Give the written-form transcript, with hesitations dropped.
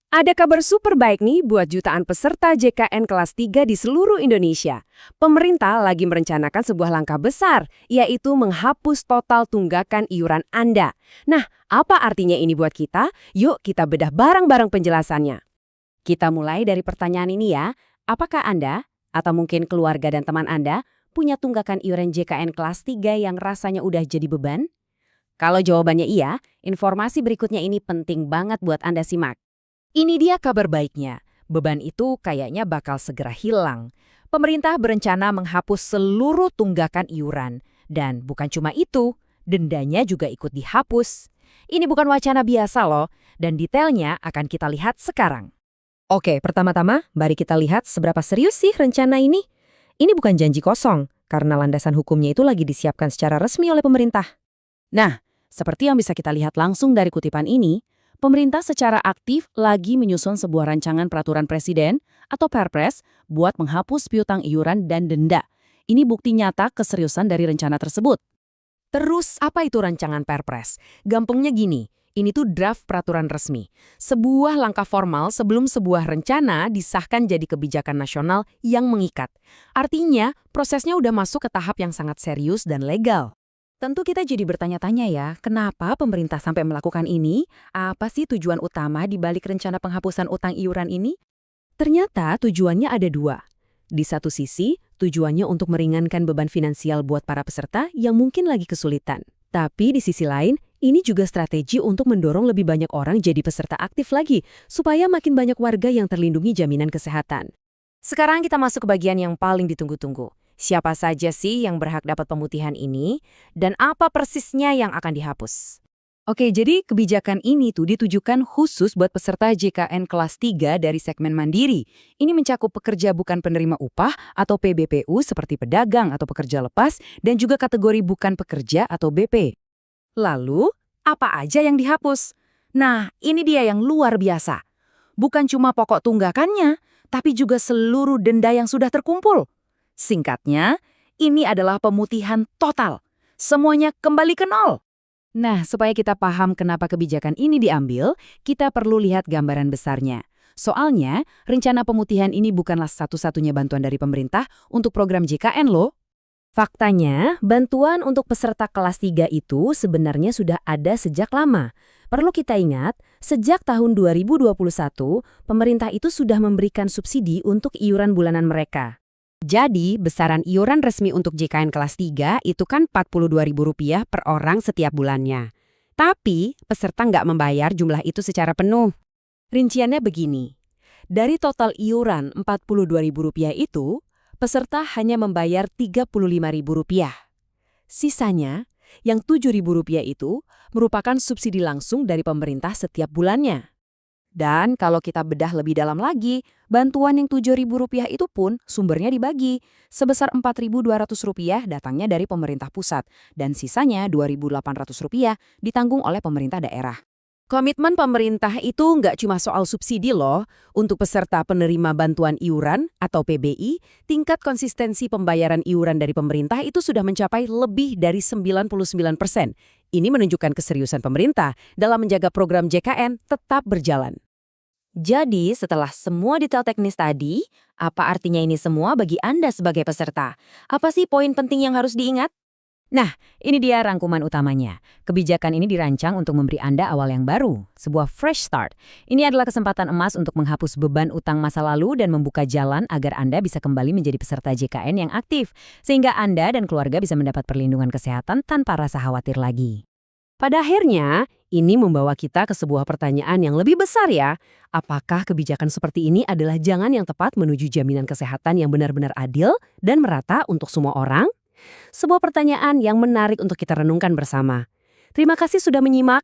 Ada kabar super baik nih buat jutaan peserta JKN kelas 3 di seluruh Indonesia. Pemerintah lagi merencanakan sebuah langkah besar, yaitu menghapus total tunggakan iuran Anda. Nah, apa artinya ini buat kita? Yuk kita bedah bareng-bareng penjelasannya. Kita mulai dari pertanyaan ini ya. Apakah Anda, atau mungkin keluarga dan teman Anda, punya tunggakan iuran JKN kelas 3 yang rasanya udah jadi beban? Kalau jawabannya iya, informasi berikutnya ini penting banget buat Anda simak. Ini dia kabar baiknya. Beban itu kayaknya bakal segera hilang. Pemerintah berencana menghapus seluruh tunggakan iuran. Dan bukan cuma itu, dendanya juga ikut dihapus. Ini bukan wacana biasa loh, dan detailnya akan kita lihat sekarang. Oke, pertama-tama, mari kita lihat seberapa serius sih rencana ini. Ini bukan janji kosong, karena landasan hukumnya itu lagi disiapkan secara resmi oleh pemerintah. Nah, seperti yang bisa kita lihat langsung dari kutipan ini, pemerintah secara aktif lagi menyusun sebuah rancangan peraturan presiden atau Perpres buat menghapus piutang iuran dan denda. Ini bukti nyata keseriusan dari rencana tersebut. Terus apa itu rancangan Perpres? Gampangnya gini, ini tuh draft peraturan resmi. Sebuah langkah formal sebelum sebuah rencana disahkan jadi kebijakan nasional yang mengikat. Artinya, prosesnya udah masuk ke tahap yang sangat serius dan legal. Tentu kita jadi bertanya-tanya ya, kenapa pemerintah sampai melakukan ini? Apa sih tujuan utama di balik rencana penghapusan utang iuran ini? Ternyata tujuannya ada dua. Di satu sisi, tujuannya untuk meringankan beban finansial buat para peserta yang mungkin lagi kesulitan. Tapi di sisi lain, ini juga strategi untuk mendorong lebih banyak orang jadi peserta aktif lagi, supaya makin banyak warga yang terlindungi jaminan kesehatan. Sekarang kita masuk ke bagian yang paling ditunggu-tunggu. Siapa saja sih yang berhak dapat pemutihan ini, dan apa persisnya yang akan dihapus? Oke, jadi kebijakan ini tuh ditujukan khusus buat peserta JKN kelas 3 dari segmen mandiri. Ini mencakup pekerja bukan penerima upah atau PBPU seperti pedagang atau pekerja lepas, dan juga kategori bukan pekerja atau BP. Lalu, apa aja yang dihapus? Nah, ini dia yang luar biasa. Bukan cuma pokok tunggakannya, tapi juga seluruh denda yang sudah terkumpul. Singkatnya, ini adalah pemutihan total. Semuanya kembali ke nol. Nah, supaya kita paham kenapa kebijakan ini diambil, kita perlu lihat gambaran besarnya. Soalnya, rencana pemutihan ini bukanlah satu-satunya bantuan dari pemerintah untuk program JKN loh. Faktanya, bantuan untuk peserta kelas 3 itu sebenarnya sudah ada sejak lama. Perlu kita ingat, sejak tahun 2021, pemerintah itu sudah memberikan subsidi untuk iuran bulanan mereka. Jadi, besaran iuran resmi untuk JKN kelas 3 itu kan Rp42.000 per orang setiap bulannya. Tapi, peserta nggak membayar jumlah itu secara penuh. Rinciannya begini. Dari total iuran Rp42.000 itu, peserta hanya membayar Rp35.000. Sisanya, yang Rp7.000 itu merupakan subsidi langsung dari pemerintah setiap bulannya. Dan kalau kita bedah lebih dalam lagi, bantuan yang Rp7.000 itu pun sumbernya dibagi. Sebesar Rp4.200 datangnya dari pemerintah pusat, dan sisanya Rp2.800 ditanggung oleh pemerintah daerah. Komitmen pemerintah itu nggak cuma soal subsidi loh. Untuk peserta penerima bantuan iuran atau PBI, tingkat konsistensi pembayaran iuran dari pemerintah itu sudah mencapai lebih dari 99%. Ini menunjukkan keseriusan pemerintah dalam menjaga program JKN tetap berjalan. Jadi, setelah semua detail teknis tadi, apa artinya ini semua bagi Anda sebagai peserta? Apa sih poin penting yang harus diingat? Nah, ini dia rangkuman utamanya. Kebijakan ini dirancang untuk memberi Anda awal yang baru, sebuah fresh start. Ini adalah kesempatan emas untuk menghapus beban utang masa lalu dan membuka jalan agar Anda bisa kembali menjadi peserta JKN yang aktif, sehingga Anda dan keluarga bisa mendapat perlindungan kesehatan tanpa rasa khawatir lagi. Pada akhirnya, ini membawa kita ke sebuah pertanyaan yang lebih besar ya. Apakah kebijakan seperti ini adalah jalan yang tepat menuju jaminan kesehatan yang benar-benar adil dan merata untuk semua orang? Sebuah pertanyaan yang menarik untuk kita renungkan bersama. Terima kasih sudah menyimak.